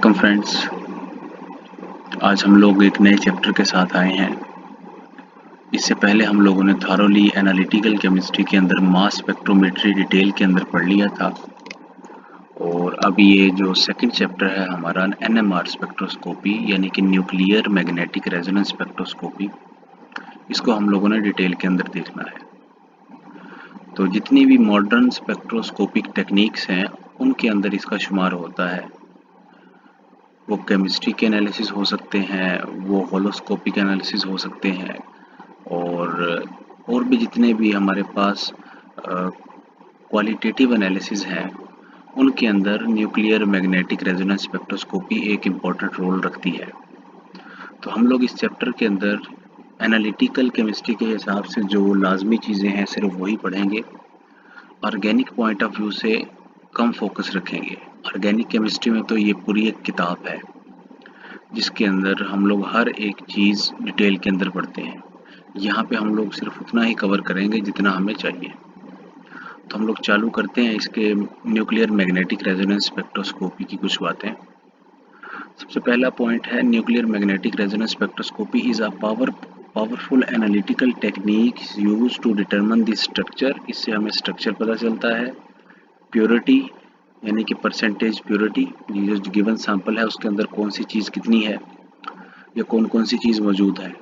Welcome friends. आज हम लोग एक नए चैप्टर के साथ आए हैं। इससे पहले हम लोगों ने थॉरोली एनालिटिकल केमिस्ट्री के अंदर मास स्पेक्ट्रोमेट्री डिटेल के अंदर पढ़ लिया था और अब ये जो सेकंड चैप्टर है हमारा एनएमआर स्पेक्ट्रोस्कोपी यानी कि न्यूक्लियर मैग्नेटिक रेजोनेंस स्पेक्ट्रोस्कोपी, इसको हम लोगों ने डिटेल के अंदर देखना है। तो जितनी भी मॉडर्न स्पेक्ट्रोस्कोपिक टेक्निक्स हैं उनके अंदर इसका शुमार होता है। वो केमिस्ट्री के एनालिसिस हो सकते हैं, वो होलोस्कोपिक एनालिसिस हो सकते हैं और भी जितने भी हमारे पास क्वालिटेटिव एनालिसिस हैं उनके अंदर न्यूक्लियर मैग्नेटिक रेजोनेंस स्पेक्ट्रोस्कोपी एक इम्पॉर्टेंट रोल रखती है। तो हम लोग इस चैप्टर के अंदर एनालिटिकल केमिस्ट्री के हिसाब से जो लाजमी चीज़ें हैं सिर्फ वही पढ़ेंगे। ऑर्गेनिक पॉइंट ऑफ व्यू से कम फोकस रखेंगे। ऑर्गेनिक केमिस्ट्री में तो ये पूरी एक किताब है जिसके अंदर हम लोग हर एक चीज़ डिटेल के अंदर पढ़ते हैं। यहाँ पे हम लोग सिर्फ उतना ही कवर करेंगे जितना हमें चाहिए। तो हम लोग चालू करते हैं इसके न्यूक्लियर मैग्नेटिक रेजोनेंस स्पेक्ट्रोस्कोपी की कुछ बातें। सबसे पहला पॉइंट है nuclear magnetic resonance spectroscopy is a powerful analytical technique use to determine the structure. इससे हमें स्ट्रक्चर पता चलता है। प्योरिटी यानी कि परसेंटेज प्योरिटी, ये जो गिवन सैंपल है उसके अंदर कौन सी चीज़ कितनी है या कौन कौन सी चीज़ मौजूद है।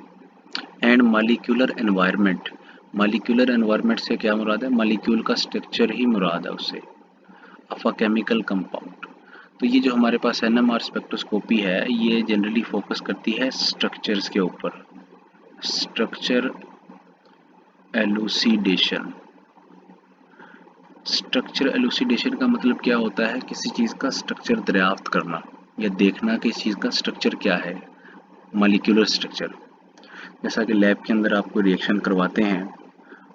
And molecular environment, molecular environment से क्या मुराद है? मॉलिक्यूल का स्ट्रक्चर ही मुराद है उससे, ऑफ अ केमिकल कंपाउंड। तो ये जो हमारे पास एनएमआर स्पेक्ट्रोस्कोपी है ये जनरली फोकस करती है स्ट्रक्चर्स के ऊपर। स्ट्रक्चर एलुसिडेशन, स्ट्रक्चर एलुसिडेशन का मतलब क्या होता है? किसी चीज़ का स्ट्रक्चर दरियाफ्त करना या देखना कि इस चीज़ का स्ट्रक्चर क्या है, मॉलिक्यूलर स्ट्रक्चर। जैसा कि लैब के अंदर आपको रिएक्शन करवाते हैं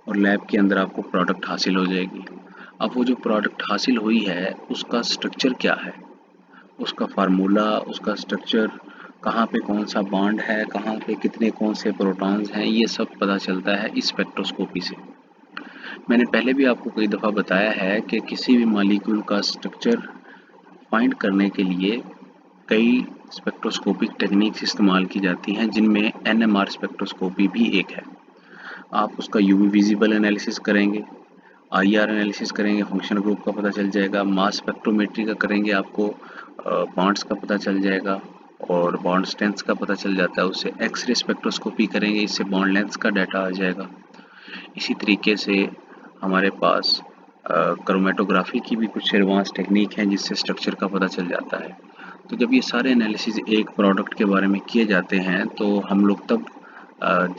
और लैब के अंदर आपको प्रोडक्ट हासिल हो जाएगी। अब वो जो प्रोडक्ट हासिल हुई है उसका स्ट्रक्चर क्या है, उसका फार्मूला, उसका स्ट्रक्चर, कहाँ पे कौन सा बॉन्ड है, कहाँ पे कितने कौन से प्रोटॉन्स हैं, ये सब पता चलता है इस स्पेक्ट्रोस्कोपी से। मैंने पहले भी आपको कई दफ़ा बताया है कि किसी भी मॉलिक्यूल का स्ट्रक्चर फाइंड करने के लिए कई स्पेक्ट्रोस्कोपिक टेक्निक्स इस्तेमाल की जाती हैं जिनमें एनएमआर स्पेक्ट्रोस्कोपी भी एक है। आप उसका यूवी विजिबल एनालिसिस करेंगे, आईआर एनालिसिस करेंगे, फंक्शन ग्रुप का पता चल जाएगा। मास स्पेक्ट्रोमेट्री का करेंगे, आपको बॉन्ड्स का पता चल जाएगा और बॉन्ड स्ट्रेंथ का पता चल जाता है उससे। एक्सरे स्पेक्ट्रोस्कोपी करेंगे, इससे बॉन्ड लेंथ का डाटा आ जाएगा। इसी तरीके से हमारे पास क्रोमेटोग्राफी की भी कुछ एडवांस टेक्निक हैं जिससे स्ट्रक्चर का पता चल जाता है। तो जब ये सारे एनालिसिस एक प्रोडक्ट के बारे में किए जाते हैं तो हम लोग तब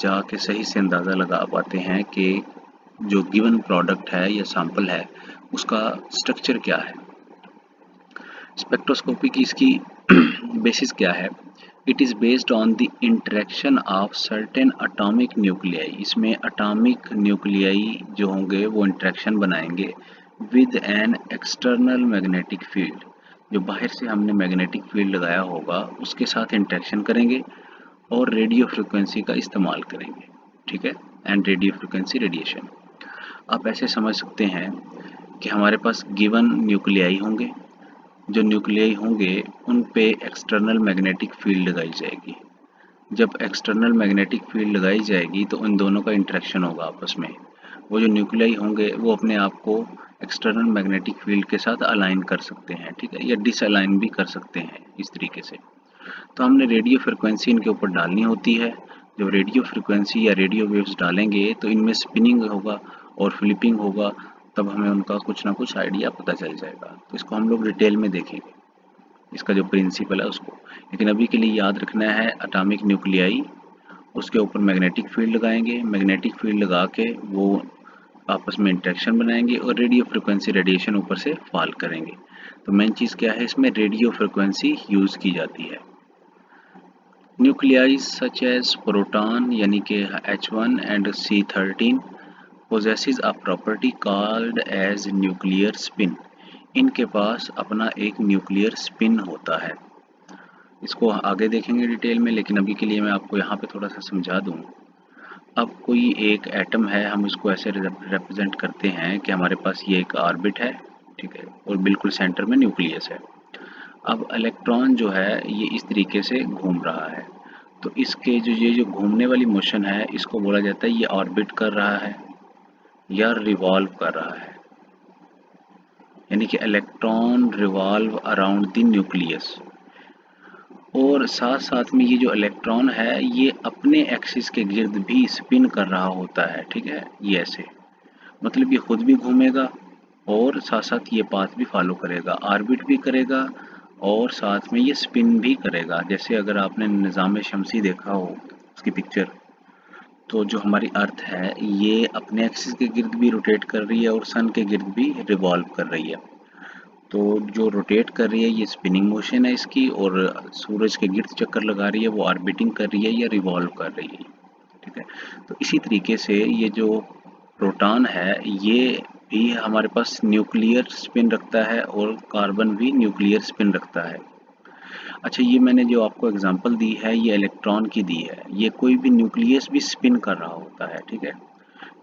जाके सही से अंदाज़ा लगा पाते हैं कि जो गिवन प्रोडक्ट है या सैंपल है उसका स्ट्रक्चर क्या है। स्पेक्ट्रोस्कोपी की इसकी बेसिस क्या है? It is based on the interaction of certain atomic nuclei. इसमें अटोमिक न्यूक्लियाई जो होंगे वो इंटरेक्शन बनाएंगे with an external magnetic field. जो बाहर से हमने मैग्नेटिक फील्ड लगाया होगा उसके साथ इंटरेक्शन करेंगे और रेडियो फ्रिक्वेंसी का इस्तेमाल करेंगे, ठीक है, एंड रेडियो फ्रिक्वेंसी रेडिएशन। आप ऐसे समझ सकते हैं कि हमारे पास गिवन न्यूक्लियाई होंगे, जो न्यूक्लियाई होंगे उन पे एक्सटर्नल मैग्नेटिक फील्ड लगाई जाएगी। जब एक्सटर्नल मैग्नेटिक फील्ड लगाई जाएगी तो उन दोनों का इंटरेक्शन होगा आपस में। वो जो न्यूक्लियाई होंगे वो अपने आप को एक्सटर्नल मैग्नेटिक फील्ड के साथ अलाइन कर सकते हैं, ठीक है, या डिसअलाइन भी कर सकते हैं इस तरीके से। तो हमने रेडियो फ्रिक्वेंसी इनके ऊपर डालनी होती है। जब रेडियो फ्रिक्वेंसी या रेडियो वेव्स डालेंगे तो इनमें स्पिनिंग होगा और फ्लिपिंग होगा, तब हमें उनका कुछ ना कुछ आइडिया पता चल जाएगा। तो इसको हम लोग डिटेल में देखेंगे, इसका जो प्रिंसिपल है उसको। लेकिन अभी के लिए याद रखना है एटॉमिक न्यूक्लियाई, उसके ऊपर मैग्नेटिक फील्ड लगाएंगे, मैग्नेटिक फील्ड लगा के वो आपस में इंटरेक्शन बनाएंगे और रेडियो फ्रिक्वेंसी रेडिएशन ऊपर से फॉल करेंगे। तो मेन चीज़ क्या है इसमें? रेडियो फ्रिक्वेंसी यूज़ की जाती है। न्यूक्लियाई सच एज प्रोटॉन यानी कि H1 and C13 possesses a property called as nuclear spin। इनके पास अपना एक न्यूक्लियर स्पिन होता है। इसको आगे देखेंगे डिटेल में, लेकिन अभी के लिए मैं आपको यहाँ पे थोड़ा सा समझा दूँ। अब कोई एक एटम है, हम इसको ऐसे रिप्रेजेंट करते हैं कि हमारे पास ये एक ऑर्बिट है, ठीक है, और बिल्कुल सेंटर में न्यूक्लियस है। अब इलेक्ट्रॉन जो है ये इस तरीके से घूम रहा है, तो इसके जो ये जो घूमने वाली मोशन है इसको बोला जाता है ये ऑर्बिट कर रहा है या रिवॉल्व कर रहा है, यानी कि electron revolve around the nucleus. और साथ साथ में ये जो इलेक्ट्रॉन है ये अपने एक्सिस के गिर्द भी स्पिन कर रहा होता है, ठीक है, ये ऐसे, मतलब ये खुद भी घूमेगा और साथ साथ ये पाथ भी फॉलो करेगा, ऑर्बिट भी करेगा और साथ में ये स्पिन भी करेगा। जैसे अगर आपने निज़ाम शमसी देखा हो उसकी पिक्चर, तो जो हमारी अर्थ है ये अपने एक्सिस के गिर्द भी रोटेट कर रही है और सन के गिर्द भी रिवॉल्व कर रही है। तो जो रोटेट कर रही है ये स्पिनिंग मोशन है इसकी, और सूरज के गिर्द चक्कर लगा रही है वो ऑर्बिटिंग कर रही है या रिवॉल्व कर रही है, ठीक है। तो इसी तरीके से ये जो प्रोटॉन है ये भी हमारे पास न्यूक्लियर स्पिन रखता है और कार्बन भी न्यूक्लियर स्पिन रखता है। अच्छा, ये मैंने जो आपको एग्जांपल दी है ये इलेक्ट्रॉन की दी है, ये कोई भी न्यूक्लियस भी स्पिन कर रहा होता है, ठीक है,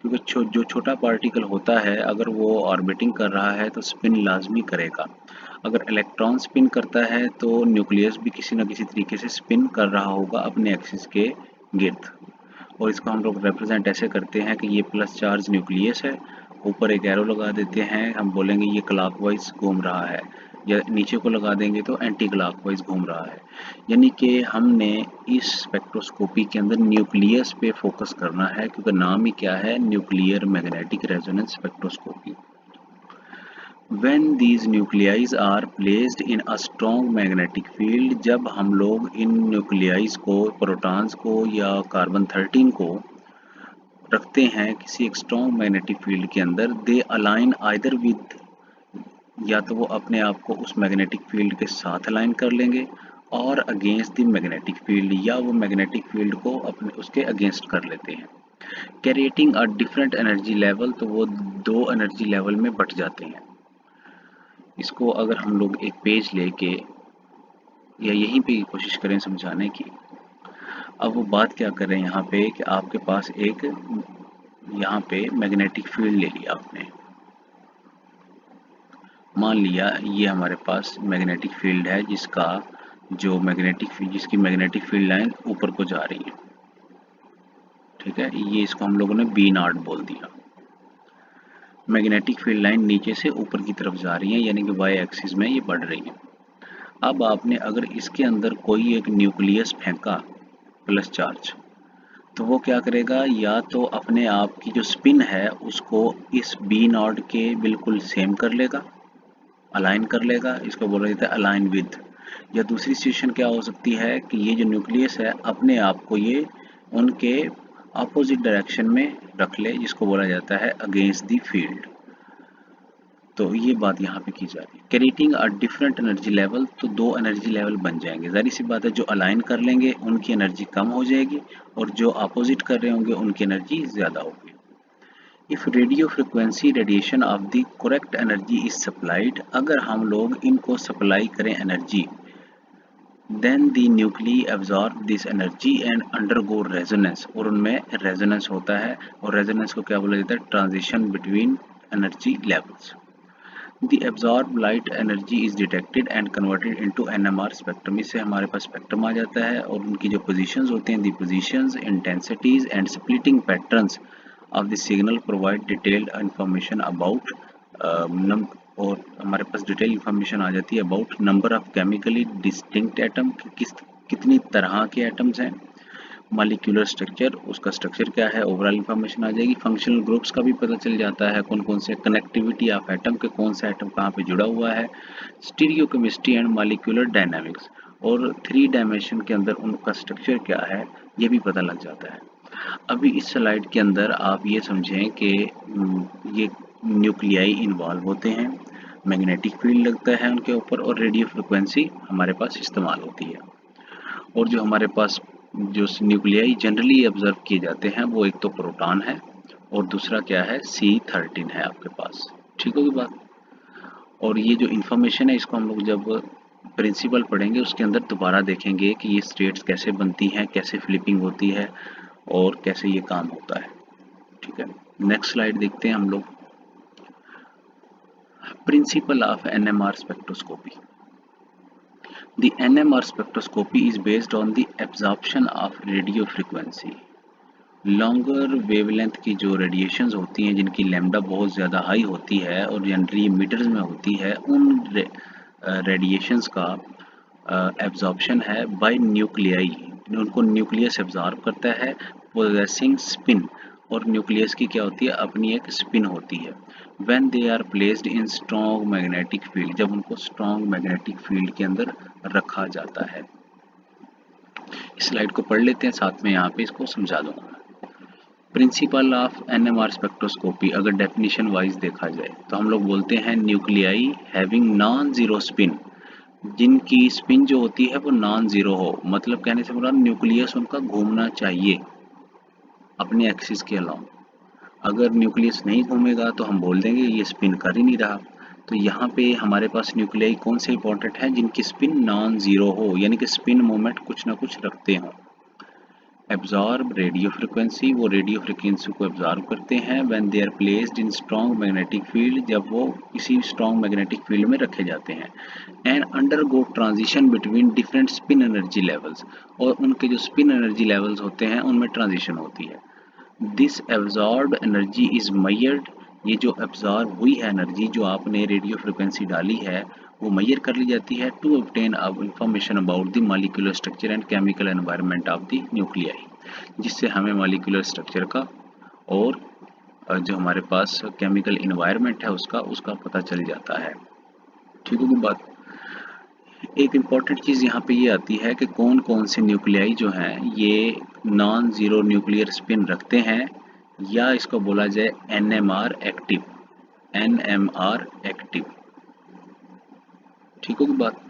क्योंकि जो छोटा पार्टिकल होता है अगर वो ऑर्बिटिंग कर रहा है तो स्पिन लाजमी करेगा। अगर इलेक्ट्रॉन स्पिन करता है तो न्यूक्लियस भी किसी न किसी तरीके से स्पिन कर रहा होगा अपने एक्सिस के गिर्द। और इसको हम लोग रिप्रेजेंट ऐसे करते हैं कि ये प्लस चार्ज न्यूक्लियस है, ऊपर एक एरो लगा देते हैं, हम बोलेंगे ये क्लॉकवाइज घूम रहा है, या नीचे को लगा देंगे तो एंटी क्लॉकवाइज घूम रहा है। यानी कि हमने इस स्पेक्ट्रोस्कोपी के अंदर न्यूक्लियस पे फोकस करना है, क्योंकि नाम ही क्या है, nuclear magnetic resonance spectroscopy. When these nuclei are placed in a strong magnetic field, जब हम लोग इन न्यूक्लियाइज को, प्रोटॉन्स को या कार्बन 13 को रखते हैं किसी एक स्ट्रॉन्ग मैग्नेटिक फील्ड के अंदर, दे अलाइन आइदर विद, या तो वो अपने आप को उस मैग्नेटिक फील्ड के साथ अलाइन कर लेंगे और अगेंस्ट द मैग्नेटिक फील्ड, या वो मैग्नेटिक फील्ड को अपने उसके अगेंस्ट कर लेते हैं। कैरिएटिंग अ डिफरेंट एनर्जी लेवल, तो वो दो एनर्जी लेवल में बट जाते हैं। इसको अगर हम लोग एक पेज लेके या यहीं पे कोशिश करें समझाने की, अब वो बात क्या कर रहे हैं यहाँ पे कि आपके पास एक यहाँ पे मैग्नेटिक फील्ड ले लिया आपने, मान लिया ये हमारे पास मैग्नेटिक फील्ड है जिसका जो जिसकी मैग्नेटिक फील्ड लाइन ऊपर को जा रही है, ठीक है, ये इसको हम लोगों ने बी नॉट बोल दिया। मैग्नेटिक फील्ड लाइन नीचे से ऊपर की तरफ जा रही है, यानी कि वाई एक्सिस में ये बढ़ रही है। अब आपने अगर इसके अंदर कोई एक न्यूक्लियस फेंका प्लस चार्ज, तो वो क्या करेगा, या तो अपने आप की जो स्पिन है उसको इस बी नॉट के बिल्कुल सेम कर लेगा, अलाइन कर लेगा, इसको बोला जाता है अलाइन विद। या दूसरी सिचुएशन क्या हो सकती है कि ये जो न्यूक्लियस है अपने आप को ये उनके अपोजिट डायरेक्शन में रख ले, जिसको बोला जाता है अगेंस्ट द फील्ड। तो ये बात यहाँ पे की जा रही है। Creating a different energy level, तो दो एनर्जी लेवल बन जाएंगे, जाहिर सी बात है जो अलाइन कर लेंगे उनकी एनर्जी कम हो जाएगी और जो अपोजिट कर रहे होंगे उनकी एनर्जी ज़्यादा होगी। If radio frequency radiation of the correct energy is supplied, अगर हम लोग इनको सप्लाई करें energy, then the nuclei absorb this energy and undergo resonance, और उनमें रेजोनेंस होता है, और रेजोनेंस को क्या बोला जाता है, transition between energy levels. The absorbed light energy is detected and converted into NMR spectrum, इससे हमारे पास स्पेक्ट्रम आ जाता है और उनकी जो पोजीशंस होते हैं, the positions, intensities and splitting patterns of the signal provide detailed information about और हमारे पास डिटेल इंफॉर्मेशन आ जाती है about number of chemically distinct atom, कितनी तरह के एटम्स हैं, मॉलिक्यूलर स्ट्रक्चर, उसका स्ट्रक्चर क्या है, ओवरऑल इंफॉर्मेशन आ जाएगी, फंक्शनल ग्रुप्स का भी पता चल जाता है, कौन कौन से कनेक्टिविटी ऑफ एटम के, कौन सा एटम कहाँ पे जुड़ा हुआ है, स्टीरियोकेमिस्ट्री एंड मॉलिक्यूलर डायनामिक्स, और 3 डायमेंशन के अंदर उनका स्ट्रक्चर क्या है ये भी पता लग जाता है। अभी इस स्लाइड के अंदर आप ये समझें कि ये न्यूक्लियाई इन्वॉल्व होते हैं, मैग्नेटिक फील्ड लगता है उनके ऊपर और रेडियो फ्रिक्वेंसी हमारे पास इस्तेमाल होती है। और जो हमारे पास जो न्यूक्लियाई जनरली ऑब्जर्व किए जाते हैं वो एक तो प्रोटॉन है और दूसरा क्या है, C13 है आपके पास, ठीक होगी बात। और ये जो इन्फॉर्मेशन है इसको हम लोग जब प्रिंसिपल पढ़ेंगे उसके अंदर दोबारा देखेंगे कि ये स्टेट्स कैसे बनती हैं, कैसे फ्लिपिंग होती है और कैसे ये काम होता है, ठीक है। नेक्स्ट स्लाइड देखते हैं हम लोग, principle of NMR spectroscopy. The NMR spectroscopy is based on the absorption of radio frequency. Longer wavelength की जो रेडिएशंस होती हैं जिनकी लैम्डा बहुत ज़्यादा हाई होती है और जनरली मीटर्स में होती है, उन रेडिएशंस का एब्जॉर्प्शन है बाय न्यूक्लियाई। उनको न्यूक्लियस एब्जॉर्ब करता है पोजेसिंग स्पिन, और न्यूक्लियस की क्या होती है, अपनी एक स्पिन होती है। When they are placed in strong magnetic field, जब उनको स्ट्रॉन्ग मैग्नेटिक फील्ड के अंदर रखा जाता है। इस स्लाइड को पढ़ लेते हैं, साथ में यहाँ पे इसको समझा दूंगा। प्रिंसिपल ऑफ एनएमआर स्पेक्ट्रोस्कोपी अगर डेफिनेशन वाइज देखा जाए तो हम लोग बोलते हैं nuclei having non zero spin, जिनकी स्पिन जो होती है वो नॉन जीरो हो, मतलब कहने से मुराद न्यूक्लियस उनका घूमना चाहिए अपने एक्सिस के अलावा। अगर न्यूक्लियस नहीं घूमेगा तो हम बोल देंगे ये स्पिन कर ही नहीं रहा। तो यहाँ पे हमारे पास न्यूक्लियाई कौन से इंपॉर्टेंट हैं, जिनकी स्पिन नॉन जीरो हो, यानी कि स्पिन मोमेंट कुछ ना कुछ रखते हों। एब्जॉर्ब रेडियो फ्रिक्वेंसी, वो रेडियो फ्रिक्वेंसी को एब्जॉर्ब करते हैं। When they are placed in strong magnetic field, जब वो किसी स्ट्रॉन्ग मैग्नेटिक फील्ड में रखे जाते हैं। And undergo transition between different spin energy levels, और उनके जो स्पिन एनर्जी लेवल्स होते हैं उनमें ट्रांजिशन होती है। This absorbed energy is measured, ये जो एब्जॉर्ब हुई है एनर्जी जो आपने रेडियो फ्रिक्वेंसी डाली है वो मेजर कर ली जाती है to obtain information about the molecular structure and chemical environment of the nuclei, जिससे हमें मॉलिक्यूलर स्ट्रक्चर का और जो हमारे पास केमिकल इन्वायरमेंट है उसका पता चल जाता है। ठीक होगी बात। एक इम्पॉर्टेंट चीज़ यहाँ पे ये आती है कि कौन कौन से न्यूक्लियाई जो हैं ये नॉन ज़ीरो न्यूक्लियर स्पिन रखते हैं, या इसको बोला जाए NMR एक्टिव, NMR एक्टिव। ठीक होगी बात।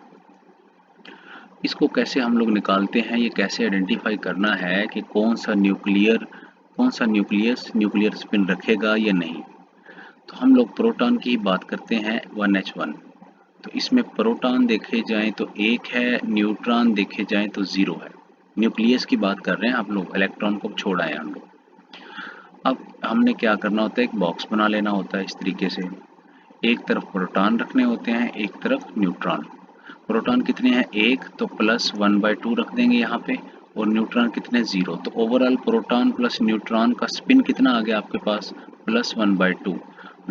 इसको कैसे हम लोग निकालते हैं, ये कैसे आइडेंटिफाई करना है कि कौन सा न्यूक्लियस न्यूक्लियर स्पिन रखेगा या नहीं। तो हम लोग प्रोटॉन की बात करते हैं 1H1, तो इसमें प्रोटॉन देखे जाएं तो 1 है, न्यूट्रॉन देखे जाएं तो 0 है। न्यूक्लियस की बात कर रहे हैं आप लोग, इलेक्ट्रॉन को छोड़ा है हम लोग। अब हमने क्या करना होता है, एक बॉक्स बना लेना होता है इस तरीके से। एक तरफ प्रोटॉन रखने होते हैं, एक तरफ न्यूट्रॉन। प्रोटॉन कितने हैं, 1, तो प्लस 1/2 रख देंगे यहाँ पे, और न्यूट्रॉन कितने, 0। तो ओवरऑल प्रोटॉन प्लस न्यूट्रॉन का स्पिन कितना आ गया आपके पास, प्लस 1/2,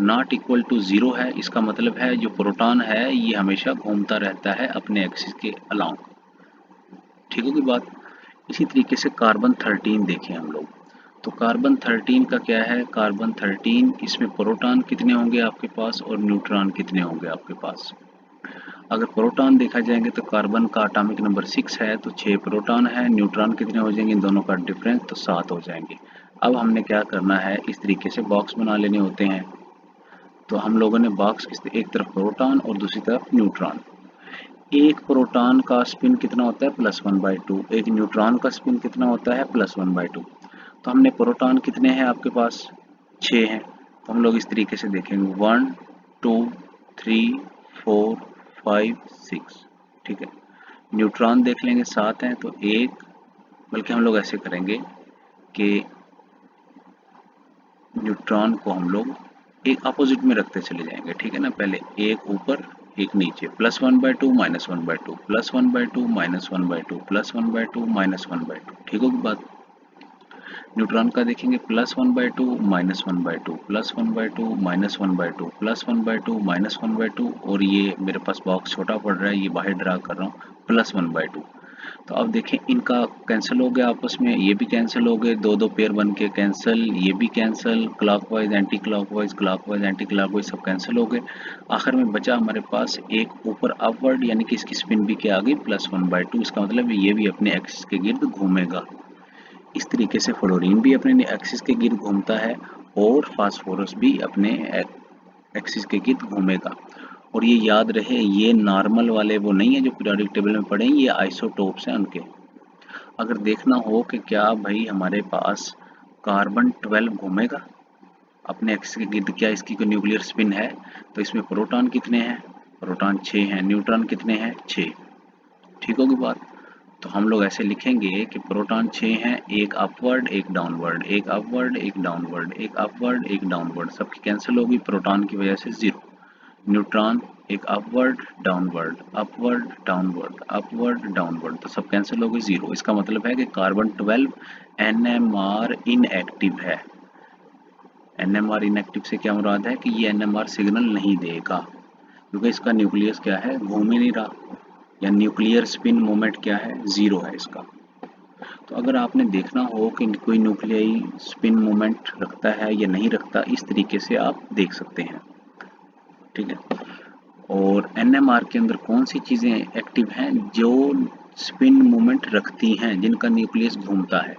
नॉट इक्वल टू 0 है। इसका मतलब है जो प्रोटॉन है ये हमेशा घूमता रहता है अपने एक्सिस के अलाउंग। ठीक होगी बात। इसी तरीके से कार्बन 13 देखें हम लोग, तो कार्बन 13 का क्या है, कार्बन 13 इसमें प्रोटॉन कितने होंगे आपके पास और न्यूट्रॉन कितने होंगे आपके पास। अगर प्रोटॉन देखा जाएंगे तो कार्बन का एटॉमिक नंबर 6 है, तो 6 प्रोटॉन है। न्यूट्रॉन कितने हो जाएंगे, इन दोनों का डिफरेंस, तो 7 हो जाएंगे। अब हमने क्या करना है, इस तरीके से बॉक्स बना लेने होते हैं। तो हम लोगों ने बॉक्स एक तरफ प्रोटॉन और दूसरी तरफ न्यूट्रॉन। एक प्रोटॉन का स्पिन कितना होता है, प्लस 1/2। एक न्यूट्रॉन का स्पिन कितना होता है, प्लस 1/2। तो हमने प्रोटॉन कितने हैं आपके पास, 6 हैं। तो हम लोग इस तरीके से देखेंगे 1 2 3 4 5 6। ठीक है। न्यूट्रॉन देख लेंगे 7 हैं, तो एक, बल्कि हम लोग ऐसे करेंगे कि न्यूट्रॉन को हम लोग एक अपोजिट में रखते चले जाएंगे। ठीक है ना, पहले एक ऊपर एक नीचे, plus 1/2 minus 1/2 plus 1/2 minus 1/2 plus 1/2 minus 1/2। ठीक होगी बात। न्यूट्रॉन का देखेंगे plus 1/2 minus 1/2 plus 1/2 minus 1/2 plus 1/2 minus 1/2, और ये मेरे पास बॉक्स छोटा पड़ रहा है, ये बाहर ड्रा कर रहा हूँ, प्लस 1/2। तो अब देखें इनका कैंसिल हो गया आपस में, ये भी कैंसिल हो गए, दो पेयर बन के कैंसिल, ये भी cancel, clockwise anti clockwise, clockwise anti clockwise सब कैंसिल हो गए। आखिर में बचा हमारे पास एक ऊपर अपवर्ड, यानी कि इसकी स्पिन भी क्या आ गई, प्लस 1/2। इसका मतलब ये भी अपने एक्सिस के गिर्द घूमेगा। इस तरीके से फ्लोरीन भी अपने एक्सिस के गिर्द घूमता है और फास्फोरस भी अपने एक्सिस के गिर्द घूमेगा। और ये याद रहे, ये नॉर्मल वाले वो नहीं है जो पीरियोडिक टेबल में पढ़े, ये आइसोटोप्स हैं उनके। अगर देखना हो कि क्या भाई हमारे पास कार्बन 12 घूमेगा अपने एक्सिस के गिर्द, क्या इसकी कोई न्यूक्लियर स्पिन है, तो इसमें प्रोटॉन कितने हैं, प्रोटॉन 6 हैं, न्यूट्रॉन कितने हैं, 6। ठीक होगी बात। तो हम लोग ऐसे लिखेंगे कि प्रोटॉन 6 हैं, एक अपवर्ड एक डाउनवर्ड, एक अपवर्ड एक डाउनवर्ड, एक अपवर्ड एक डाउनवर्ड, सबकी कैंसिल होगी, प्रोटॉन की वजह से 0। न्यूट्रॉन एक upward downward, upward downward, upward downward, तो सब कैंसिल हो गए, 0। इसका मतलब है कि कार्बन 12 NMR इनएक्टिव है। NMR इनएक्टिव से क्या मुराद है कि ये NMR सिग्नल नहीं देगा, क्योंकि इसका न्यूक्लियस क्या है, घूम ही नहीं रहा, या न्यूक्लियर स्पिन मोमेंट क्या है, 0 है इसका। तो अगर आपने देखना हो कि कोई न्यूक्लियाई स्पिन मोमेंट रखता है या नहीं रखता, इस तरीके से आप देख सकते हैं, ठीक है। और NMR के अंदर कौन सी चीज़ें एक्टिव हैं, जो स्पिन मोमेंट रखती हैं, जिनका न्यूक्लियस घूमता है।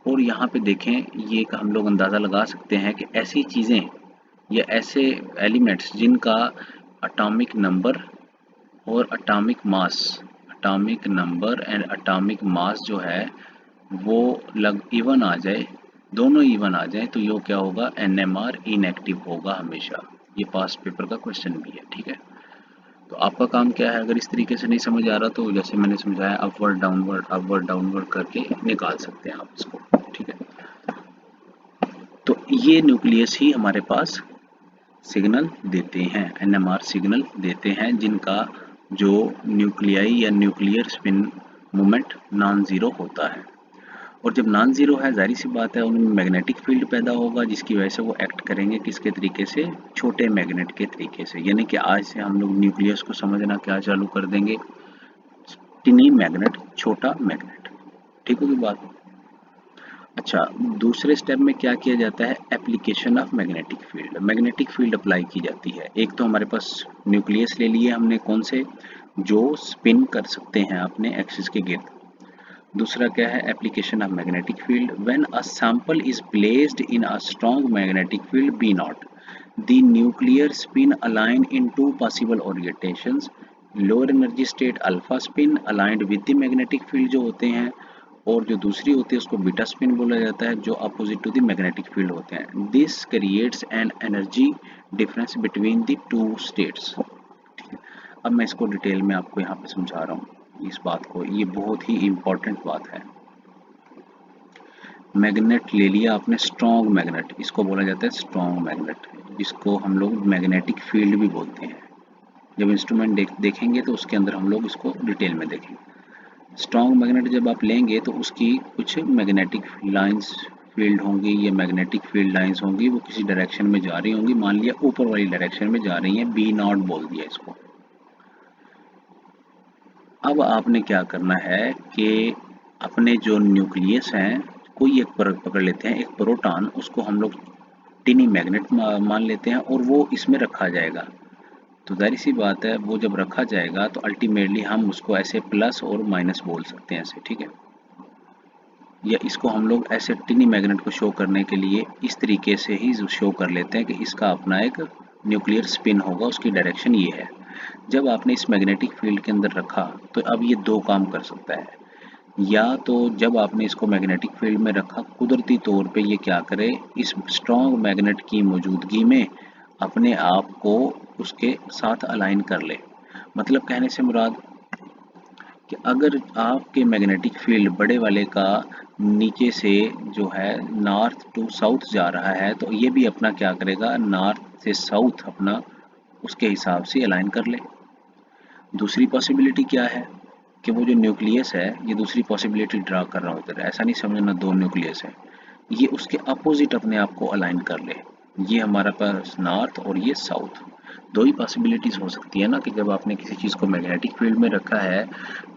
और यहाँ पे देखें, ये हम लोग अंदाज़ा लगा सकते हैं कि ऐसी चीज़ें या ऐसे एलिमेंट्स जिनका एटॉमिक नंबर और atomic mass, atomic number and atomic mass जो है वो इवन आ जाए, दोनों इवन आ जाए, तो ये क्या होगा, NMR इनएक्टिव होगा हमेशा। ये पास्ट पेपर का क्वेश्चन भी है, ठीक है। तो आपका काम क्या है, अगर इस तरीके से नहीं समझ आ रहा तो जैसे मैंने समझाया, अपवर्ड डाउनवर्ड करके निकाल सकते हैं आप इसको, ठीक है। तो ये न्यूक्लियस ही हमारे पास सिग्नल देते हैं, NMR सिग्नल देते हैं, जिनका जो न्यूक्लियाई या nuclear spin moment non zero होता है। और जब नॉन ज़ीरो है, जाहिर सी बात है उनमें मैग्नेटिक फील्ड पैदा होगा, जिसकी वजह से वो एक्ट करेंगे किसके तरीके से, छोटे मैग्नेट के तरीके से। यानी कि आज से हम लोग न्यूक्लियस को समझना क्या चालू कर देंगे, टिनी मैग्नेट, छोटा मैग्नेट, ठीक होगी बात। अच्छा, दूसरे स्टेप में क्या किया जाता है, application of magnetic field. Magnetic field apply की जाती है। एक तो हमारे पास न्यूक्लियस ले लिए हमने, कौन से, जो स्पिन कर सकते हैं अपने एक्सिस के गिर्द। दूसरा क्या है, application of magnetic field. When a sample is placed in a strong magnetic field B nought, the nuclear spin align in two possible orientations. Lower energy state alpha spin aligned with the magnetic field जो होते हैं, और जो दूसरी होती है उसको beta spin बोला जाता है, जो opposite to the magnetic field होते हैं। This creates an energy difference between the two states. अब मैं इसको डिटेल में आपको यहाँ पे समझा रहा हूँ इस बात को, ये बहुत ही इम्पोर्टेंट बात है। मैग्नेट ले लिया आपने, स्ट्रॉन्ग मैग्नेट, इसको बोला जाता है स्ट्रॉन्ग मैग्नेट, जिसको हम लोग मैग्नेटिक फील्ड भी बोलते हैं। जब इंस्ट्रूमेंट देखेंगे तो उसके अंदर हम लोग इसको डिटेल में देखेंगे। स्ट्रॉन्ग मैग्नेट जब आप लेंगे तो उसकी कुछ मैग्नेटिक लाइंस फील्ड होंगी, या मैग्नेटिक फील्ड लाइंस होंगी, वो किसी डायरेक्शन में जा रही होंगी। मान लिया ऊपर वाली डायरेक्शन में जा रही हैं, B नॉट बोल दिया इसको। अब आपने क्या करना है कि अपने जो न्यूक्लियस हैं, कोई एक पकड़ लेते हैं, एक प्रोटॉन, उसको हम लोग टिनी मैग्नेट मान लेते हैं, और वो इसमें रखा जाएगा। तो जाहिर सी बात है, वो जब रखा जाएगा तो अल्टीमेटली हम उसको ऐसे प्लस और माइनस बोल सकते हैं ऐसे, ठीक है। या इसको हम लोग ऐसे टिनी मैग्नेट को शो करने के लिए इस तरीके से ही शो कर लेते हैं कि इसका अपना एक न्यूक्लियर स्पिन होगा, उसकी डायरेक्शन ये है। जब आपने इस मैग्नेटिक फील्ड के अंदर रखा तो अब ये दो काम कर सकता है। या तो जब आपने इसको मैग्नेटिक फील्ड में रखा, कुदरती तौर पे ये क्या करे, इस स्ट्रॉन्ग मैग्नेट की मौजूदगी में अपने आप को उसके साथ अलाइन कर ले। मतलब कहने से मुराद कि अगर आपके मैग्नेटिक फील्ड बड़े वाले का नीचे से जो है नॉर्थ टू साउथ जा रहा है, तो ये भी अपना क्या करेगा, नॉर्थ से साउथ अपना उसके हिसाब से अलाइन कर ले। दूसरी पॉसिबिलिटी क्या है कि वो जो न्यूक्लियस है, ये दूसरी पॉसिबिलिटी ड्रा कर रहा होता है, ऐसा नहीं समझना दो न्यूक्लियस है, ये उसके अपोजिट अपने आप को अलाइन कर ले। ये हमारा पास नॉर्थ और ये साउथ, दो ही पॉसिबिलिटीज हो सकती है ना, कि जब आपने किसी चीज़ को मैग्नेटिक फील्ड में रखा है,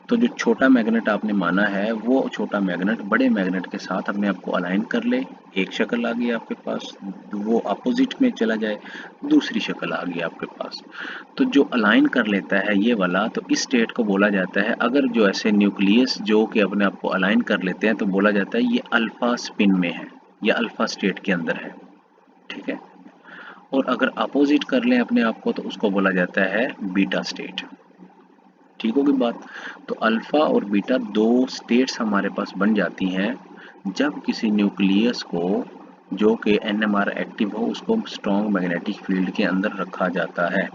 तो जो छोटा मैग्नेट आपने माना है, वो छोटा मैग्नेट बड़े मैग्नेट के साथ अपने आप को अलाइन कर ले। एक शक्ल आ गई आपके पास, वो अपोजिट में चला जाए, दूसरी शक्ल आ गई आपके पास। तो जो अलाइन कर लेता है ये वाला, तो इस स्टेट को बोला जाता है, अगर जो ऐसे न्यूक्लियस जो कि अपने आप को अलाइन कर लेते हैं, तो बोला जाता है ये अल्फा स्पिन में है या अल्फा स्टेट के अंदर है, ठीक है। और अगर अपोजिट कर लें अपने आप को, तो उसको बोला जाता है बीटा स्टेट, ठीक होगी बात। तो अल्फा और बीटा दो स्टेट्स हमारे पास बन जाती हैं जब किसी न्यूक्लियस को, जो कि NMR एक्टिव हो, उसको स्ट्रॉन्ग मैग्नेटिक फील्ड के अंदर रखा जाता है।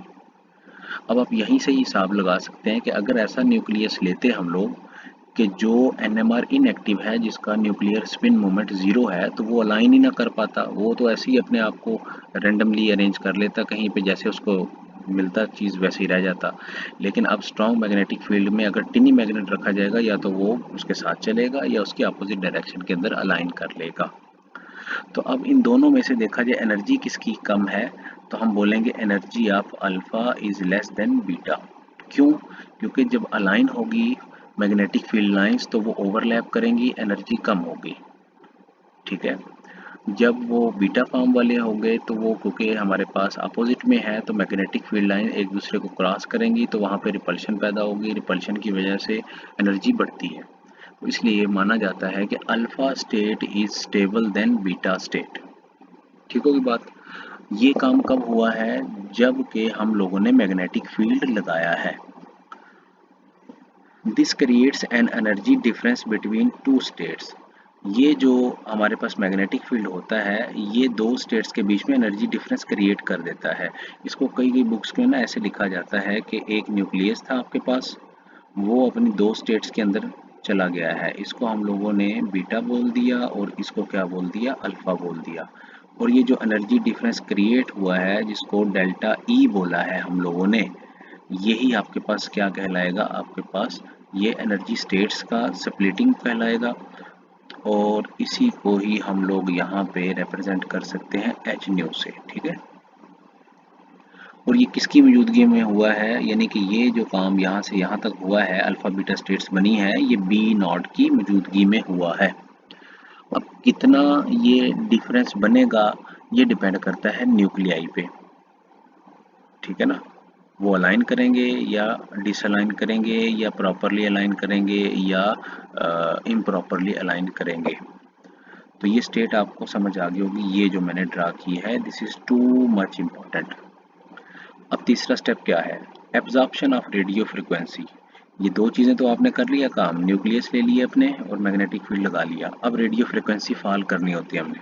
अब आप यहीं से ही हिसाब लगा सकते हैं कि अगर ऐसा न्यूक्लियस लेते हम लोग कि जो NMR इनएक्टिव है, जिसका न्यूक्लियर स्पिन मोमेंट 0 है, तो वो अलाइन ही ना कर पाता, वो तो ऐसे ही अपने आप को रेंडमली अरेंज कर लेता कहीं पे, जैसे उसको मिलता चीज़ वैसे ही रह जाता। लेकिन अब स्ट्रॉन्ग मैग्नेटिक फील्ड में अगर टिनी मैग्नेट रखा जाएगा या तो वो उसके साथ चलेगा या उसकी अपोजिट डायरेक्शन के अंदर अलाइन कर लेगा। तो अब इन दोनों में से देखा जाए एनर्जी किसकी कम है, तो हम बोलेंगे energy of alpha is less than beta. क्यों? क्योंकि जब अलाइन होगी मैग्नेटिक फील्ड लाइंस तो वो ओवरलैप करेंगी, एनर्जी कम होगी। ठीक है। जब वो बीटा फॉर्म वाले होंगे तो वो क्योंकि हमारे पास अपोजिट में है तो मैग्नेटिक फील्ड लाइन एक दूसरे को क्रॉस करेंगी तो वहाँ पे रिपल्शन पैदा होगी, रिपल्शन की वजह से एनर्जी बढ़ती है। तो इसलिए माना जाता है कि alpha state is stable then beta state. ठीक होगी बात। ये काम कब हुआ है? जब कि हम लोगों ने मैग्नेटिक फील्ड लगाया है। This creates an energy difference between two states. ये जो हमारे पास मैग्नेटिक फील्ड होता है ये दो स्टेट्स के बीच में एनर्जी डिफरेंस क्रिएट कर देता है। इसको कई कई बुक्स में ना ऐसे लिखा जाता है कि एक न्यूक्लियस था आपके पास, वो अपनी दो स्टेट्स के अंदर चला गया है। इसको हम लोगों ने बीटा बोल दिया और इसको क्या बोल दिया? अल्फा बोल दिया। और ये जो एनर्जी डिफरेंस क्रिएट हुआ है जिसको डेल्टा ई बोला है हम लोगों ने, यही आपके पास क्या कहलाएगा? आपके पास ये एनर्जी स्टेट्स का स्प्लिटिंग कहलाएगा। और इसी को ही हम लोग यहाँ पे रिप्रेजेंट कर सकते हैं एच न्यू से। ठीक है। और ये किसकी मौजूदगी में हुआ है? यानी कि ये जो काम यहाँ से यहाँ तक हुआ है, अल्फा बीटा स्टेट्स बनी है, ये बी नॉट की मौजूदगी में हुआ है। अब कितना ये डिफरेंस बनेगा ये डिपेंड करता है न्यूक्लियाई पे। ठीक है ना। वो अलाइन करेंगे या डिसअलाइन करेंगे या प्रॉपरली अलाइन करेंगे या इम्प्रॉपरली अलाइन करेंगे। तो ये स्टेट आपको समझ आ गई होगी। ये जो मैंने ड्रा की है this is too much important. अब तीसरा स्टेप क्या है? Absorption of radio frequency. ये दो चीज़ें तो आपने कर लिया काम, न्यूक्लियस ले लिए अपने और मैग्नेटिक फील्ड लगा लिया। अब रेडियो फ्रिक्वेंसी फॉल करनी होती है हमने।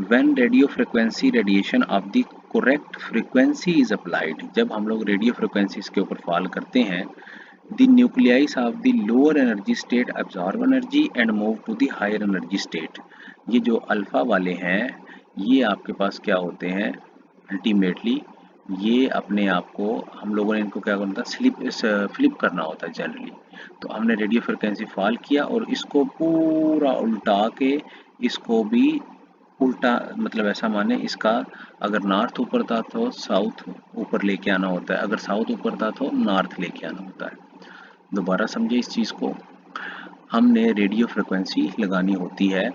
When radio frequency radiation of the correct frequency is applied, जब हम लोग रेडियो फ्रिक्वेंसी के ऊपर फॉल करते हैं, the nuclei of the lower energy state absorb energy and move to the higher energy state. ये जो अल्फा वाले हैं ये आपके पास क्या होते हैं? अल्टीमेटली ये अपने आप को हम लोगों ने इनको क्या करना था? फ्लिप करना होता है जनरली। तो हमने रेडियो फ्रिक्वेंसी फॉल किया और इसको पूरा उल्टा के इसको भी उल्टा, मतलब ऐसा माने इसका अगर नॉर्थ ऊपर था तो साउथ ऊपर लेके आना होता है, अगर साउथ ऊपर था तो नॉर्थ लेके आना होता है। दोबारा समझे इस चीज़ को। हमने रेडियो फ्रिक्वेंसी लगानी होती है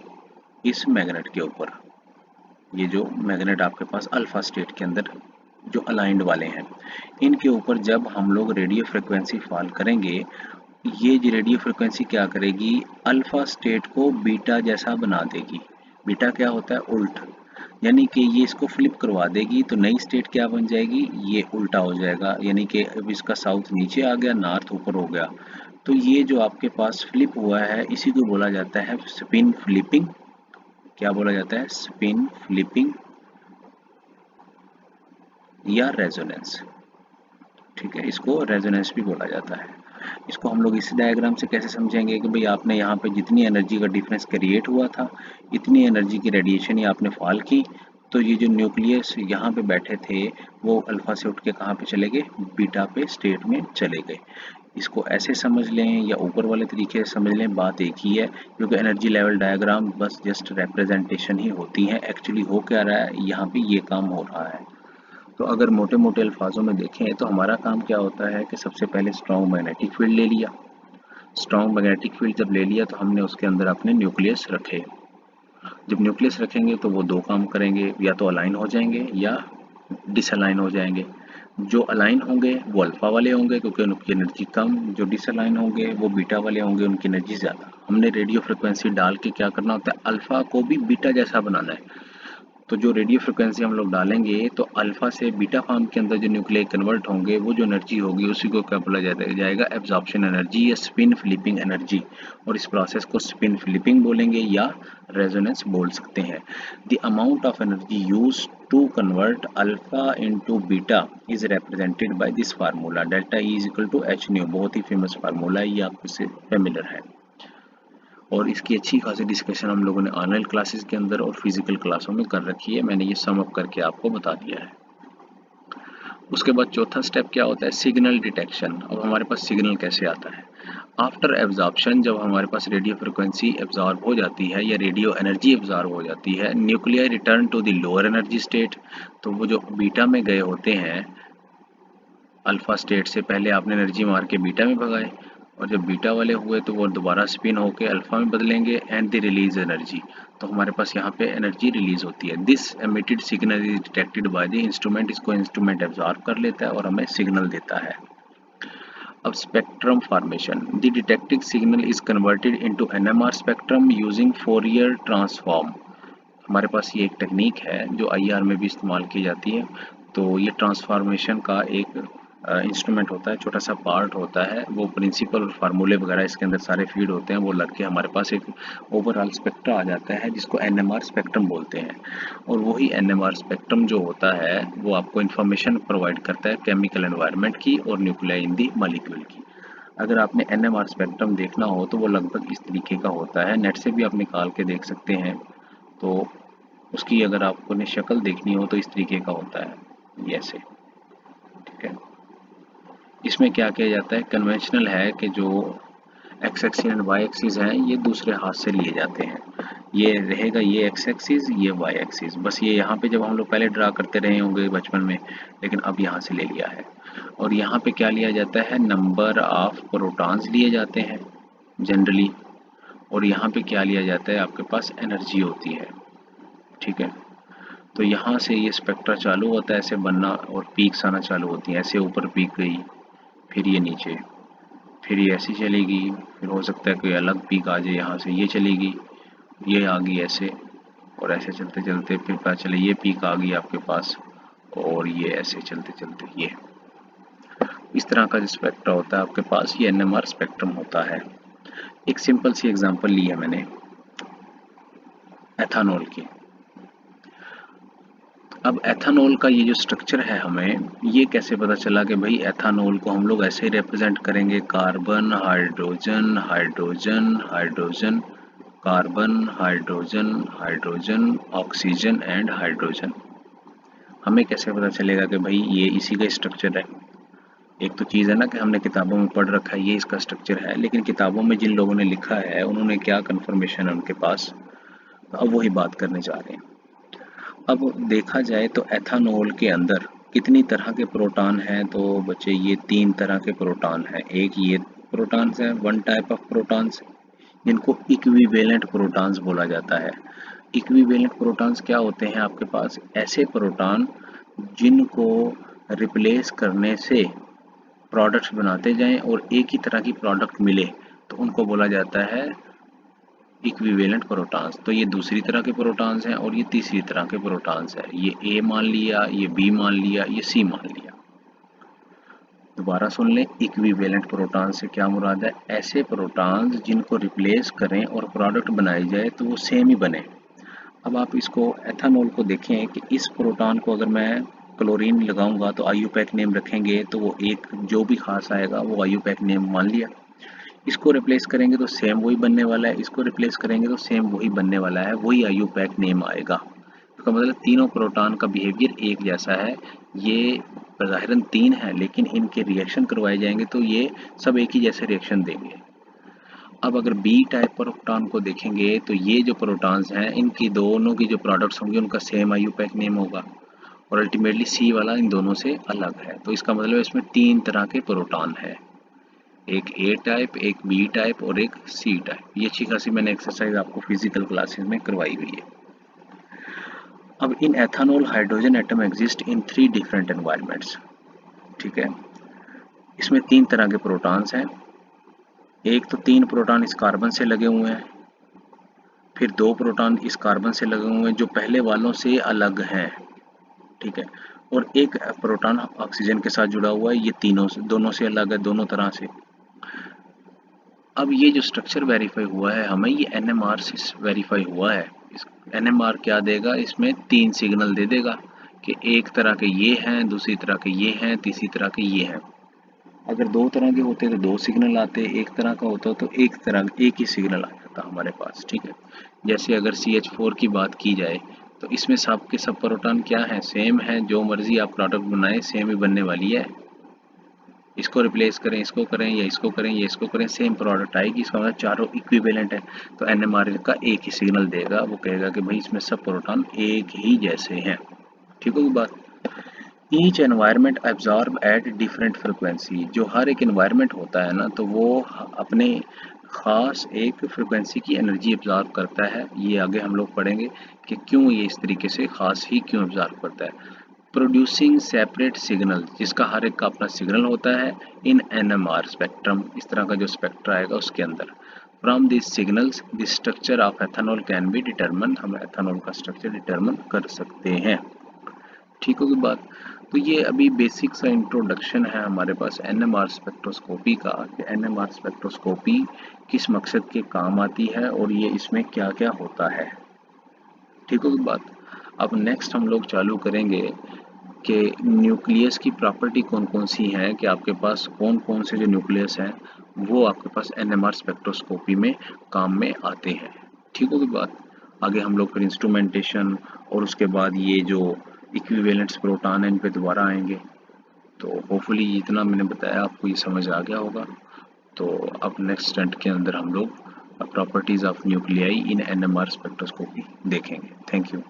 इस मैग्नेट के ऊपर। ये जो मैग्नेट आपके पास अल्फा स्टेट के अंदर जो अलाइंड वाले हैं, इनके ऊपर जब हम लोग रेडियो फ्रिक्वेंसी फॉल करेंगे, ये जो रेडियो फ्रिक्वेंसी क्या करेगी? अल्फा स्टेट को बीटा जैसा बना देगी। बीटा क्या होता है? उल्ट। यानी कि ये इसको फ्लिप करवा देगी तो नई स्टेट क्या बन जाएगी? ये उल्टा हो जाएगा। यानी कि अब इसका साउथ नीचे आ गया, नॉर्थ ऊपर हो गया। तो ये जो आपके पास फ्लिप हुआ है इसी को बोला जाता है स्पिन फ्लिपिंग। क्या बोला जाता है? स्पिन फ्लिपिंग या रेजोनेंस। ठीक है, इसको रेजोनेंस भी बोला जाता है। इसको हम लोग इस डायग्राम से कैसे समझेंगे कि भाई आपने यहाँ पे जितनी एनर्जी का डिफरेंस क्रिएट हुआ था इतनी एनर्जी की रेडिएशन ही आपने फॉल की, तो ये जो न्यूक्लियस यहाँ पे बैठे थे वो अल्फा से उठ के कहाँ पे चले गए? बीटा पे स्टेट में चले गए। इसको ऐसे समझ लें या ऊपर वाले तरीके से समझ लें, बात एक ही है। क्योंकि एनर्जी लेवल डायग्राम बस जस्ट रिप्रेजेंटेशन ही होती है, एक्चुअली हो क्या रहा है यहाँ पे ये काम हो रहा है। तो अगर मोटे मोटे अल्फाजों में देखें तो हमारा काम क्या होता है कि सबसे पहले स्ट्रॉन्ग मैग्नेटिक फील्ड ले लिया। स्ट्रॉन्ग मैग्नेटिक फील्ड जब ले लिया तो हमने उसके अंदर अपने न्यूक्लियस रखे। जब न्यूक्लियस रखेंगे तो वो दो काम करेंगे, या तो अलाइन हो जाएंगे या डिसअलाइन हो जाएंगे। जो अलाइन होंगे वो अल्फा वाले होंगे क्योंकि उनकी एनर्जी कम, जो डिसअलाइन होंगे वो बीटा वाले होंगे, उनकी एनर्जी ज़्यादा। हमने रेडियो फ्रिक्वेंसी डाल के क्या करना होता है? अल्फा को भी बीटा जैसा बनाना है। तो जो रेडियो फ्रिक्वेंसी हम लोग डालेंगे तो अल्फा से बीटा फॉर्म के अंदर जो न्यूक्लियर कन्वर्ट होंगे वो जो एनर्जी होगी उसी को क्या बोला जाएगा? एब्जॉर्प्शन एनर्जी या स्पिन फ्लिपिंग एनर्जी। और इस प्रोसेस को स्पिन फ्लिपिंग बोलेंगे या रेजोनेंस बोल सकते हैं। The amount of energy use to convert alpha into beta is represented by this formula delta E is equal to h nu. बहुत ही फेमस फार्मूला है, ये आपको से फेमिलियर है और इसकी अच्छी खासी डिस्कशन हम लोगों ने ऑनलाइन क्लासेस के अंदर और फिजिकल क्लासों में कर रखी है। मैंने ये सम अप करके आपको बता दिया है। उसके बाद चौथा स्टेप क्या होता है, सिग्नल डिटेक्शन। अब हमारे पास सिग्नल कैसे आता है, आफ्टर एब्जॉर्प्शन, जब हमारे पास रेडियो फ्रिक्वेंसी एब्जॉर्ब हो जाती है या रेडियो एनर्जी एब्जॉर्ब हो जाती है, nuclei return to the lower energy state. तो वो जो बीटा में गए होते हैं, अल्फा स्टेट से पहले आपने एनर्जी मार के बीटा में भगाए, और जब बीटा वाले हुए तो वो दोबारा स्पिन होके अल्फा में बदलेंगे एंड द रिलीज एनर्जी। तो हमारे पास यहाँ पे एनर्जी रिलीज होती है। This emitted signal is detected by the instrument. इसको इंस्ट्रूमेंट एब्जॉर्ब कर लेता है और हमें सिग्नल देता है। अब spectrum formation, the detected signal is converted into NMR spectrum using Fourier transform. हमारे पास ये एक टेक्निक है जो आईआर में भी इस्तेमाल की जाती है। तो ये ट्रांसफॉर्मेशन का एक इंस्ट्रूमेंट होता है, छोटा सा पार्ट होता है, वो प्रिंसिपल और फार्मूले वगैरह इसके अंदर सारे फीड होते हैं, वो लग के हमारे पास एक ओवरऑल स्पेक्ट्रा आ जाता है जिसको एनएमआर स्पेक्ट्रम बोलते हैं। और वही एनएमआर स्पेक्ट्रम जो होता है वो आपको इन्फॉर्मेशन प्रोवाइड करता है केमिकल एनवायरनमेंट की और न्यूक्लियाई इन दी मॉलिक्यूल की। अगर आपने एनएमआर स्पेक्ट्रम देखना हो तो वो लगभग इस तरीके का होता है, नेट से भी आप निकाल के देख सकते हैं। तो उसकी अगर आपको ने शक्ल देखनी हो तो इस तरीके का होता है, ये ऐसे, ठीक है। इसमें क्या किया जाता है, कन्वेंशनल है कि जो X axis and Y axis हैं ये दूसरे हाथ से लिए जाते हैं। ये रहेगा ये एक्स एक्सिस, ये वाई एक्सिस, बस ये यहाँ पे जब हम लोग पहले ड्रा करते रहे होंगे बचपन में, लेकिन अब यहाँ से ले लिया है। और यहाँ पे क्या लिया जाता है, नंबर ऑफ प्रोटॉन्स लिए जाते हैं जनरली। और यहाँ पे क्या लिया जाता है, आपके पास एनर्जी होती है, ठीक है। तो यहाँ से ये स्पेक्ट्रा चालू होता है ऐसे बनना और पीक्स आना चालू होती हैं, ऐसे ऊपर पीक गई, फिर ये नीचे, फिर ये ऐसी चलेगी, फिर हो सकता है कोई अलग पीक आ जाए, यहाँ से ये चलेगी, ये आ गई ऐसे, और ऐसे चलते चलते फिर पता चले ये पीक आ गई आपके पास, और ये ऐसे चलते चलते ये इस तरह का जो स्पेक्ट्रा होता है आपके पास, ये एनएमआर स्पेक्ट्रम होता है। एक सिंपल सी एग्जांपल ली है मैंने एथानॉल की। अब एथानॉल का ये जो स्ट्रक्चर है, हमें ये कैसे पता चला कि भाई एथानॉल को हम लोग ऐसे ही रिप्रेजेंट करेंगे, carbon hydrogen hydrogen hydrogen, carbon hydrogen hydrogen, oxygen and hydrogen. हमें कैसे पता चलेगा कि भाई ये इसी का स्ट्रक्चर है। एक तो चीज़ है ना कि हमने किताबों में पढ़ रखा है ये इसका स्ट्रक्चर है, लेकिन किताबों में जिन लोगों ने लिखा है उन्होंने क्या कन्फर्मेशन है उनके पास, तो अब वही बात करने जा रहे हैं। अब देखा जाए तो एथानॉल के अंदर कितनी तरह के प्रोटॉन हैं, तो बच्चे ये 3 तरह के प्रोटॉन हैं। एक ये प्रोटॉन्स हैं, वन टाइप ऑफ प्रोटॉन्स, जिनको इक्विवेलेंट प्रोटॉन्स बोला जाता है। इक्विवेलेंट प्रोटॉन्स क्या होते हैं, आपके पास ऐसे प्रोटॉन जिनको रिप्लेस करने से प्रोडक्ट्स बनाते जाएं और एक ही तरह की प्रोडक्ट मिले, तो उनको बोला जाता है इक्विवेलेंट प्रोटॉन्स। तो ये दूसरी तरह के प्रोटॉन्स हैं और ये तीसरी तरह के प्रोटॉन्स हैं। ये ए मान लिया, ये बी मान लिया, ये सी मान लिया। दोबारा सुन लें, इक्विवेलेंट प्रोटॉन से क्या मुराद है, ऐसे प्रोटॉन्स जिनको रिप्लेस करें और प्रोडक्ट बनाई जाए तो वो सेम ही बने। अब आप इसको एथानॉल को देखें कि इस प्रोटॉन को अगर मैं क्लोरीन लगाऊंगा तो आईयूपैक नेम रखेंगे, तो वो एक जो भी खास आएगा वो आईयूपैक नेम मान लिया। इसको रिप्लेस करेंगे तो सेम वही बनने वाला है, इसको रिप्लेस करेंगे तो सेम वही बनने वाला है, वही आईयूपैक नेम आएगा। इसका मतलब तीनों प्रोटॉन का बिहेवियर एक जैसा है। ये ज़ाहिरन 3 है, लेकिन इनके रिएक्शन करवाए जाएंगे तो ये सब एक ही जैसे रिएक्शन देंगे। अब अगर बी टाइप प्रोटॉन को देखेंगे तो ये जो प्रोटॉन्स हैं इनकी दोनों की जो प्रोडक्ट्स होंगे उनका सेम आईयूपैक नेम होगा, और अल्टीमेटली सी वाला इन दोनों से अलग है। तो इसका मतलब इसमें 3 तरह के प्रोटॉन है, एक ए टाइप, एक बी टाइप और एक सी टाइप। ये अच्छी खासी मैंने एक्सरसाइज आपको फिजिकल क्लासेस में करवाई हुई है। अब in ethanol hydrogen atom exist in 3 different environments, ठीक है। इसमें 3 तरह के प्रोटॉन्स हैं। एक तो 3 प्रोटॉन इस कार्बन से लगे हुए हैं, फिर 2 प्रोटॉन इस कार्बन से लगे हुए हैं जो पहले वालों से अलग हैं, ठीक है। और एक प्रोटॉन ऑक्सीजन के साथ जुड़ा हुआ है, ये तीनों से दोनों से अलग है, दोनों तरह से। अब ये जो स्ट्रक्चर वेरीफाई हुआ है हमें, ये एनएमआर से वेरीफाई हुआ है। इस एनएमआर क्या देगा, इसमें 3 सिग्नल दे देगा कि एक तरह के ये हैं, दूसरी तरह के ये हैं, तीसरी तरह के ये हैं। अगर 2 तरह के होते तो 2 सिग्नल आते, एक तरह का होता तो एक ही सिग्नल आ जाता हमारे पास, ठीक है। जैसे अगर CH4 की बात की जाए तो इसमें सब के सब प्रोटॉन क्या है, सेम है, जो मर्जी आप प्रोडक्ट बनाएं सेम ही बनने वाली है। इसको रिप्लेस करें, इसको करें या इसको करें या इसको करें, सेम प्रोडक्ट आएगी। इसका मतलब चारों इक्विवेलेंट है। तो एनएमआर का एक ही सिग्नल देगा, वो कहेगा कि भाई इसमें सब प्रोटॉन एक ही जैसे हैं। ठीक होगी बात। Each environment absorb at different frequency. जो हर एक एनवायरनमेंट होता है ना, तो वो अपने ख़ास एक फ्रिक्वेंसी की एनर्जी एब्जॉर्ब करता है। ये आगे हम लोग पढ़ेंगे कि क्यों ये इस तरीके से ख़ास ही क्यों एब्जॉर्ब करता है। प्रोड्यूसिंग सेपरेट सिग्नल, जिसका हर एक का अपना सिग्नल होता है इन एनएमआर स्पेक्ट्रम। इस तरह का जो स्पेक्ट्रा आएगा उसके अंदर। From this signals the structure of ethanol can be determine. हम एथेनॉल का स्ट्रक्चर डिटरमन कर सकते हैं। ठीक होगी बात। तो ये अभी बेसिक सा इंट्रोडक्शन है हमारे पास एनएमआर स्पेक्ट्रोस्कोपी का, कि एनएमआर स्पेक्ट्रोस्कोपी किस मकसद के काम आती है और ये इसमें क्या क्या होता है। ठीक होगी बात। अब नेक्स्ट हम लोग चालू करेंगे कि न्यूक्लियस की प्रॉपर्टी कौन कौन सी हैं, कि आपके पास कौन कौन से जो न्यूक्लियस हैं वो आपके पास एनएमआर स्पेक्ट्रोस्कोपी में काम में आते हैं। ठीक होगी बात। आगे हम लोग फिर इंस्ट्रूमेंटेशन और उसके बाद ये जो इक्विवेलेंट्स प्रोटॉन है इन पे दोबारा आएंगे। तो होपफुली जितना मैंने बताया आपको ये समझ आ गया होगा। तो अब नेक्स्ट स्टंट के अंदर हम लोग properties of nuclei in NMR spectroscopy देखेंगे। Thank you.